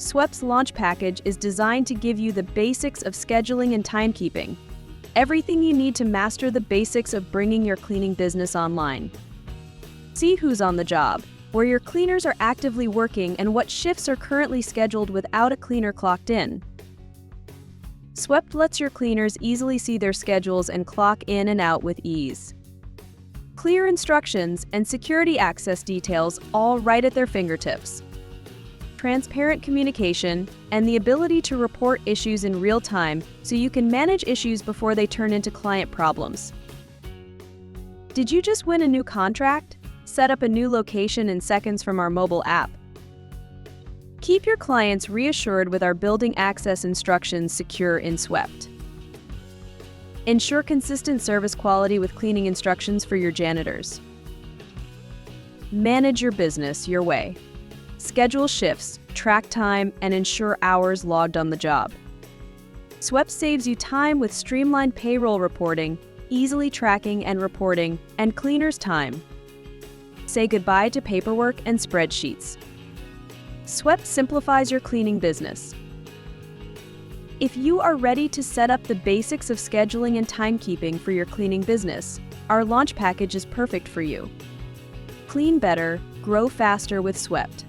Swept's launch package is designed to give you the basics of scheduling and timekeeping. Everything you need to master the basics of bringing your cleaning business online. See who's on the job, where your cleaners are actively working, and what shifts are currently scheduled without a cleaner clocked in. Swept lets your cleaners easily see their schedules and clock in and out with ease. Clear instructions and security access details all right at their fingertips. Transparent communication and the ability to report issues in real time so you can manage issues before they turn into client problems. Did you just win a new contract? Set up a new location in seconds from our mobile app. Keep your clients reassured with our building access instructions secure in Swept. Ensure consistent service quality with cleaning instructions for your janitors. Manage your business your way. Schedule shifts, track time, and ensure hours logged on the job. Swept saves you time with streamlined payroll reporting, easily tracking and reporting, and cleaners' time. Say goodbye to paperwork and spreadsheets. Swept simplifies your cleaning business. If you are ready to set up the basics of scheduling and timekeeping for your cleaning business, our launch package is perfect for you. Clean better, grow faster with Swept.